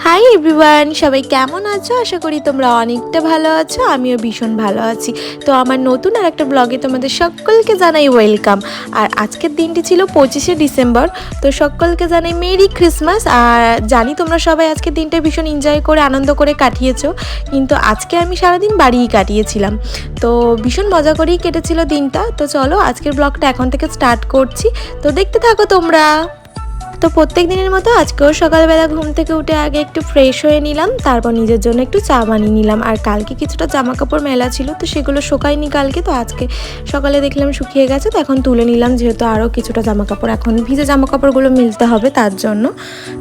Hi everyone, সবাই কেমন আছো? আশা করি তোমরা অনেকটা ভালো আছো। আমিও ভীষণ ভালো আছি। তো আমার নতুন আর একটা ব্লগে তোমাদের সকলকে জানাই ওয়েলকাম। আর আজকের দিনটি ছিল 25শে ডিসেম্বর। তো সকলকে জানাই মেরি ক্রিসমাস। আর জানি তোমরা সবাই আজকের দিনটা ভীষণ এনজয় করে আনন্দ করে কাটিয়েছো, কিন্তু আজকে আমি সারাদিন বাড়িই কাটিয়েছিলাম। তো ভীষণ মজা করেই কেটেছিল দিনটা। তো চলো আজকের ব্লগটা এখন থেকে স্টার্ট করছি। তো দেখতে থাকো তোমরা। তো প্রত্যেক দিনের মতো আজকেও সকালবেলা ঘুম থেকে উঠে আগে একটু ফ্রেশ হয়ে নিলাম, তারপর নিজের জন্য একটু চা বানিয়ে নিলাম। আর কালকে কিছুটা জামা কাপড় মেলা ছিল, তো সেগুলো শুকায়নি কালকে, তো আজকে সকালে দেখলাম শুকিয়ে গেছে, তো এখন তুলে নিলাম, যেহেতু আরও কিছুটা জামা কাপড় এখন ভিজে জামা কাপড়গুলো মিলতে হবে তার জন্য।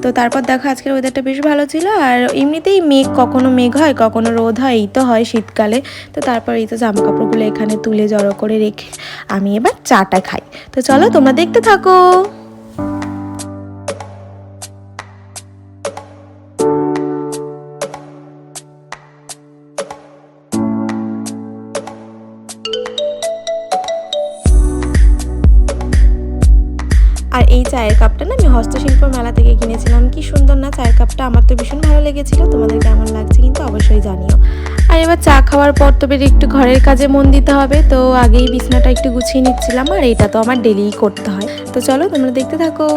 তো তারপর দেখো আজকের ওয়েদারটা বেশ ভালো ছিল। আর এমনিতেই কখনো মেঘ হয় কখনো রোদ হয়, এই তো হয় শীতকালে। তো তারপর এই তো জামা কাপড়গুলো এখানে তুলে জড়ো করে রেখে আমি এবার চাটা খাই। তো চলো তোমরা দেখতে থাকো। আর এই চায়ের কাপটা না আমি হস্তশিল্প মেলা থেকে কিনেছিলাম। কি সুন্দর না চায়ের কাপটা, আমার তো ভীষণ ভালো লেগেছিল। তোমাদের কেমন লাগছে কিন্তু অবশ্যই জানিও। আর এবার চা খাওয়ার পর তো বেশ একটু ঘরের কাজে মন দিতে হবে, তো আগেই বিছনাটা একটু গুছিয়ে নিচ্ছিলাম। আর এটা তো আমার ডেলিই করতে হয়। তো চলো তোমরা দেখতে থাকো।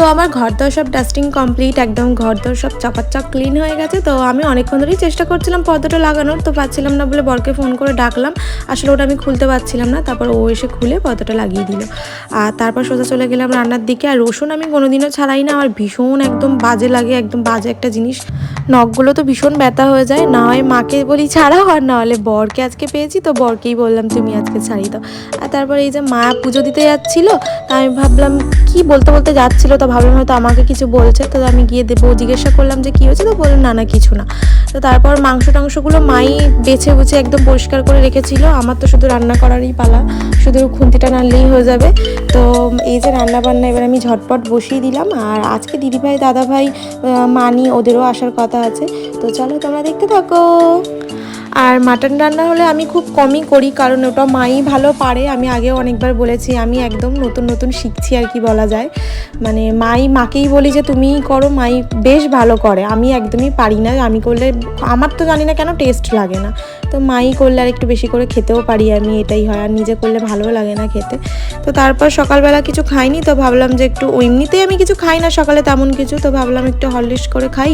তো আমার ঘরদোর সব ডাস্টিং কমপ্লিট, একদম ঘরদোর সব চকাচক ক্লিন হয়ে গেছে। তো আমি অনেকক্ষণ ধরেই চেষ্টা করছিলাম পর্দাটা লাগানোর, তো পাচ্ছিলাম না বলে বরকে ফোন করে ডাকলাম। আসলে ওটা আমি খুলতে পারছিলাম না, তারপর ও এসে খুলে পর্দাটা লাগিয়ে দিল। আর তারপর সোজা চলে গেলাম রান্নার দিকে। আর রসুন আমি কোনোদিনও ছাড়াই না, আমার ভীষণ একদম বাজে লাগে, একদম বাজে একটা জিনিস। নখগুলো তো ভীষণ ব্যথা হয়ে যায়, না হয় মাকে বলি ছাড়াও, আর না হলে বরকে আজকে পেয়েছি তো বরকেই বললাম তুমি আজকে ছাড়িয়ে দাও। আর তারপর এই যে মা পুজো দিতে যাচ্ছিলো, তা আমি ভাবলাম কি বলতে বলতে যাচ্ছিলো, তো ভাবলাম হয়তো আমাকে কিছু বলছে, তো আমি গিয়ে দেবো, জিজ্ঞাসা করলাম যে কী হয়েছে, তো বললাম না না কিছু না। তো তারপর মাংস টাংসগুলো মাই বেছে বুছে একদম পরিষ্কার করে রেখেছিল। আমার তো শুধু রান্না করারই পালা, শুধু খুন্তিটা নাড়লেই হয়ে যাবে। তো এই যে রান্না বান্না এবার আমি ঝটপট বসিয়ে দিলাম। আর আজকে দিদিভাই দাদাভাই মানি ওদেরও আসার কথা আছে। তো চলো তোমরা দেখতে থাকো। আর মাটন রান্না হলে আমি খুব কমই করি, কারণ ওটা মাই ভালো পারে। আমি আগেও অনেকবার বলেছি আমি একদম নতুন নতুন শিখছি আর কি বলা যায়। মানে মাকেই বলি যে তুমিই করো, মাই বেশ ভালো করে, আমি একদমই পারি না। আমি করলে আমার তো জানি না কেন টেস্ট লাগে না, তো মাই করলে আর একটু বেশি করে খেতেও পারি আমি, এটাই হয়। আর নিজে করলে ভালোও লাগে না খেতে। তো তারপর সকালবেলা কিছু খাইনি, তো ভাবলাম যে একটু, এমনিতেই আমি কিছু খাই না সকালে তেমন কিছু, তো ভাবলাম একটু হরলিক্স করে খাই।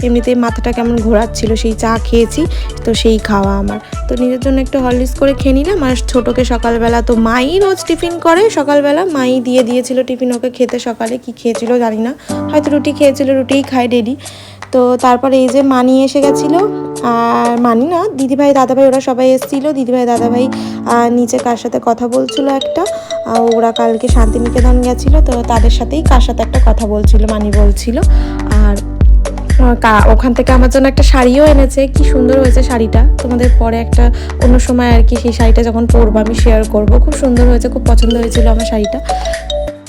এমনিতেই মাথাটা কেমন ঘোরাচ্ছিল, সেই চা খেয়েছি তো সেই খাওয়া আমার। তো নিজের জন্য একটু হরলিক্স করে খেয়ে নিলাম। আর ছোটোকে সকালবেলা তো মাই রোজ টিফিন করে, সকালবেলা মাই দিয়েছিল টিফিন ওকে খেতে। সকালে কি খেয়েছিল জানি না, হয়তো রুটি খেয়েছিল, রুটিই খায় ডেলি। তো তারপরে এই যে মানি এসে গেছিলো, আর মানি না দিদিভাই দাদাভাই ওরা সবাই এসেছিলো। দিদিভাই দাদাভাই নিচে কার সাথে কথা বলছিল একটা, ওরা কালকে শান্তিনিকেতন গেছিলো, তো তাদের সাথেই কার সাথে একটা কথা বলছিল মানি বলছিল। আর ওখান থেকে আমার জন্য একটা শাড়িও এনেছে, কি সুন্দর হয়েছে শাড়িটা। তোমাদের পরে একটা অন্য সময় আর কি সেই শাড়িটা যখন পরবো আমি শেয়ার করবো। খুব সুন্দর হয়েছে, খুব পছন্দ হয়েছিল আমার শাড়িটা।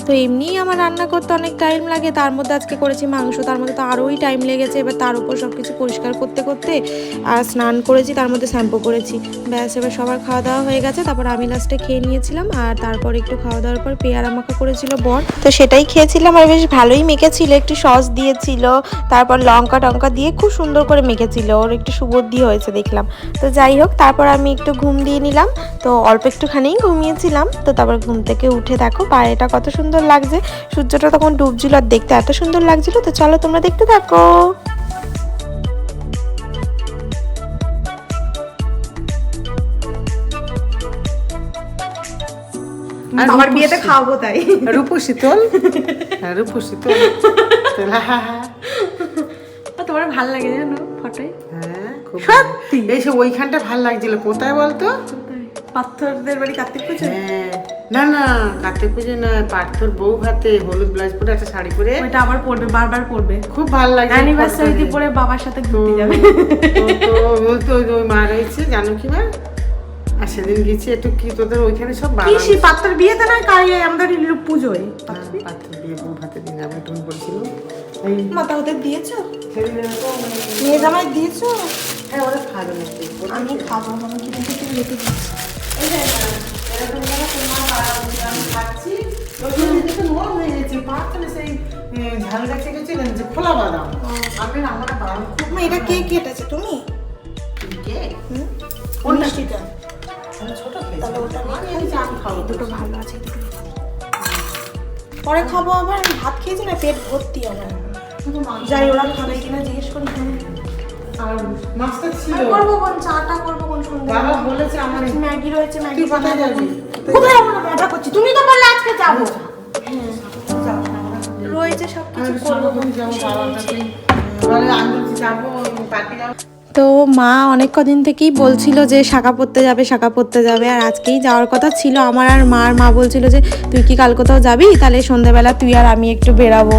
তো এমনিই আমার রান্না করতে অনেক টাইম লাগে, তার মধ্যে আজকে করেছি মাংস, তার মধ্যে তো আরোই টাইম লেগেছে। এবার তার উপর সব কিছু পরিষ্কার করতে করতে আর স্নান করেছি, তার মধ্যে শ্যাম্পু করেছি, ব্যাস। এবার সবার খাওয়া দাওয়া হয়ে গেছে, তারপর আমি লাস্টে খেয়ে নিয়েছিলাম। আর তারপর একটু খাওয়া দাওয়ার পর পেয়ারা মাখা করেছিল বর, তো সেটাই খেয়েছিলাম। আর বেশ ভালোই মেখেছিল, একটু সস দিয়েছিল, তারপর লঙ্কা টঙ্কা দিয়ে খুব সুন্দর করে মেখেছিল, ওর একটু সুবুদ্ধি হয়েছে দেখলাম। তো যাই হোক, তারপর আমি একটু ঘুম দিয়ে নিলাম, তো অল্প একটুখানেই ঘুমিয়েছিলাম। তো তারপর ঘুম থেকে উঠে দেখো বাইরেটা কত সুন্দর লাগছে, সূর্যটা তখন ডুবছিল আর দেখতে এত সুন্দর লাগছিল। তো চলো তোমরা দেখতে থাকো। আর আমার বিয়েতে খাওয়াবো তাই। রূপসী তোল, রূপসী তোল। তোমার ভালো লাগে জানো ফটোয়? হ্যাঁ খুব সত্যি। এই সে ওইখানটা ভালো লাগছিল, কোথায় বলতো? পাথরদের বাড়ি কার্তিক পুজো। হ্যাঁ না না কার্তিক পুজো না, পার্থর বউ হাতে হলুদ ব্লাউজ পরে একটা শাড়ি পরে ওইটা আবার পরবে, বারবার পরবে। খুব ভালো লাগে। অ্যানিভার্সারিতে পরে বাবার সাথে ঘুরতে যাবে। তো ওই মা রয়েছে জানো কি মা, আর সেদিন গেছি একটু কি তোদের ওইখানে সব কি সে পাত্রের বিয়েতে না কাই আমাদের পুজোয় পার্থর বিয়ে বউ হাতে দিন আমি তুমি বলছিল এই মাথা ওদের দিয়েছো, সেদিন এরকম মেয়ে জামাই দিয়েছো? হ্যাঁ ওরা খাবে না আমি খাবো, আমি কি দেখে তুমি রেখে দিচ্ছি। এই যে এরকম করে তোমার আমি খাচ্ছি ওইখানে দেখে নরম হয়ে গেছে পার্থনে সেই ঝালটা খেয়েছিলেন যে খোলা বাদাম আমি আমার বাদাম খুব মা এটা কে কেটেছে তুমি? কে কোন মিষ্টিটা? আমি ছোট তাহলে ওটা আমি খাবো দুটো ভালো আছে, দুটো পরে খাবো। আবার আমি ভাত খেয়েছি না, পেট ভর্তি আমার। যাই ওরা খাবে কিনা জিজ্ঞেস করি। আর মাছটা ছিল করবো কোন চাটা করবো কোন সন্ধ্যে? বাবা বলেছে আমার ম্যাগি রয়েছে, ম্যাগি তুই কোথায় যাবি? কোথায় আমরা মজা করছি? তুমি তো বললে আজকে যাবো। রয়েছে সব কিছু করবো। যাবো বাবার কাছে বলে আমি বলছি যাবো পার্টি যাবো। তো মা অনেক কদিন থেকেই বলছিল যে শাঁখা পড়তে যাবে, শাঁখা পড়তে যাবে, আর আজকেই যাওয়ার কথা ছিল আমার। আর মা বলছিল যে তুই কি কাল কোথাও যাবি, তাহলে সন্ধ্যাবেলা তুই আর আমি একটু বেরাবো,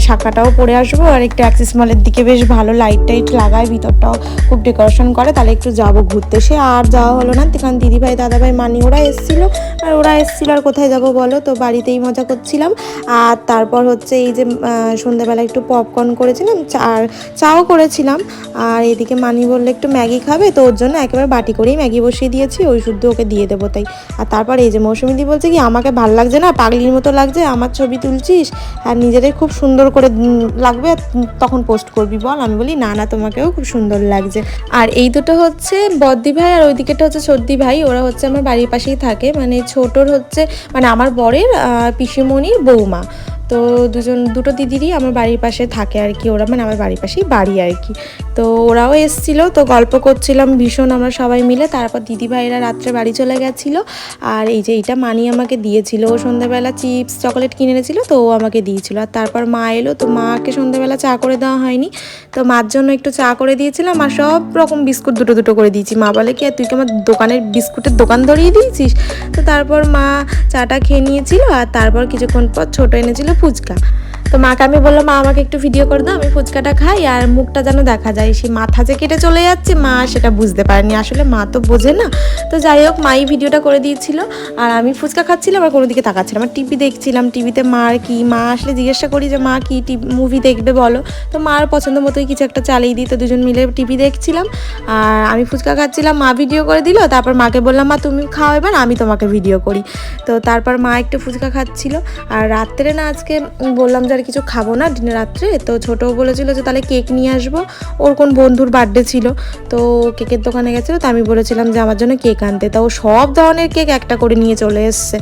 শাঁখাটাও পরে আসবো, আর একটু অ্যাক্সিস মলের দিকে বেশ ভালো লাইট টাইট লাগায়, ভিতরটাও খুব ডেকোরেশন করে, তাহলে একটু যাবো ঘুরতে। সে আর যাওয়া হলো না, কারণ দিদিভাই দাদাভাই মানি ওরা এসেছিলো, আর ওরা এসেছিলো আর কোথায় যাবো বলো, তো বাড়িতেই মজা করছিলাম। আর তারপর হচ্ছে এই যে সন্ধ্যাবেলা একটু পপকর্ন করেছিলাম, আর চাও করেছিলাম, আর এদিকে মানি বললে একটু ম্যাগি খাবে, তো ওর জন্য একেবারে বাটি করেই ম্যাগি বসিয়ে দিয়েছি, ওই শুদ্ধ ওকে দিয়ে দেবো তাই। আর তারপর এই যে মৌসুমিদি বলছে কি আমাকে ভাল লাগছে না, পাগলির মতো লাগছে, আমার ছবি তুলছিস আর নিজেদের খুব সুন্দর করে লাগবে, তখন পোস্ট করবি বল। আমি বলি না না, তোমাকেও খুব সুন্দর লাগছে। আর এই দুটো হচ্ছে বদ্দি ভাই, আর ওই দিকেটা হচ্ছে সর্দি ভাই, ওরা হচ্ছে আমার বাড়ির পাশেই থাকে, মানে ছোটোর হচ্ছে মানে আমার বরের পিসিমণির বৌমা। তো দুটো দিদিরই আমার বাড়ির পাশে থাকে আর কি, ওরা মানে আমার বাড়ির পাশেই বাড়ি আর কি। তো ওরাও এসেছিলো, তো গল্প করছিলাম ভীষণ আমরা সবাই মিলে। তারপর দিদিভাইরা রাত্রে বাড়ি চলে গেছিলো, আর এই যে এইটা মানি আমাকে দিয়েছিল, ও সন্ধ্যাবেলা চিপস চকলেট কিনে এনেছিল, তো ও আমাকে দিয়েছিল। আর তারপর মা এলো, তো মাকে সন্ধ্যাবেলা চা করে দেওয়া হয়নি, তো মার জন্য একটু চা করে দিয়েছিলাম, আর সব রকম বিস্কুট দুটো দুটো করে দিয়েছি। মা বলে কি তুই কি আমার দোকানের বিস্কুটের দোকান ধরিয়ে দিয়েছিস? তো তারপর মা চাটা খেয়ে নিয়েছিল, আর তারপর কিছুক্ষণ পর ছোটো এনেছিল ফুচকা। তো মাকে আমি বললাম মা আমাকে একটু ভিডিও করে দাও, আমি ফুচকাটা খাই আর মুখটা যেন দেখা যায়। সেই মাথা যে কেটে চলে যাচ্ছে, মা সেটা বুঝতে পারেনি, আসলে মা তো বোঝে না। তো যাই হোক মাই ভিডিওটা করে দিয়েছিল, আর আমি ফুচকা খাচ্ছিলাম আর কোনো দিকে তাকাচ্ছিলাম, আর টিভি দেখছিলাম। টিভিতে মার কি, মা আসলে জিজ্ঞাসা করি যে মা কি মুভি দেখবে বলো, তো মার পছন্দ মতোই কিছু একটা চালিয়ে দিই। তো দুজন মিলে টিভি দেখছিলাম আর আমি ফুচকা খাচ্ছিলাম, মা ভিডিও করে দিল। তারপর মাকে বললাম মা তুমি খাও এবার, আমি তোমাকে ভিডিও করি। তো তারপর মা একটু ফুচকা খাচ্ছিল। আর রাত্রে না আজকে বললাম যে আর কিছু খাবো না দিনে রাত্রে, তো ছোটো বলেছিল যে তাহলে কেক নিয়ে আসবো, ওর কোন বন্ধুর বার্থডে ছিল, তো কেকের দোকানে গেছিলো, তো আমি বলেছিলাম যে আমার জন্য কেক আনতে, তো ও সব ধরনের কেক একটা করে নিয়ে চলে এসছে।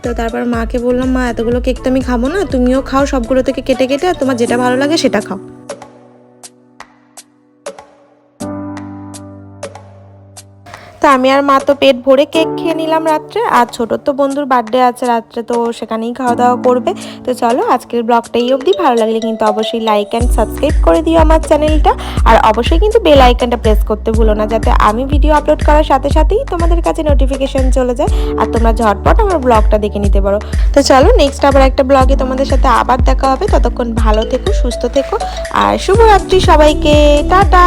তো তারপর মাকে বললাম মা এতগুলো কেক তো আমি খাবো না, তুমিও খাও সবগুলো থেকে কেটে কেটে, আর তোমার যেটা ভালো লাগে সেটা খাও। তো আমি আর মা তো পেট ভরে কেক খেয়ে নিলাম রাত্রে, আর ছোটোর তো বন্ধুর বার্থডে আছে রাত্রে, তো সেখানেই খাওয়া দাওয়া করবে। তো চলো আজকের ব্লগটা এই অবধি, ভালো লাগলে কিন্তু অবশ্যই লাইক অ্যান্ড সাবস্ক্রাইব করে দিও আমার চ্যানেলটা, আর অবশ্যই কিন্তু বেল আইকনটা প্রেস করতে ভুলো না, যাতে আমি ভিডিও আপলোড করার সাথে সাথেই তোমাদের কাছে নোটিফিকেশন চলে যায়, আর তোমরা ঝটপট আমার ব্লগটা দেখে নিতে পারো। তো চলো নেক্সট আবার একটা ব্লগে তোমাদের সাথে আবার দেখা হবে, ততক্ষণ ভালো থেকো, সুস্থ থেকো, আর শুভরাত্রি সবাইকে, টাটা।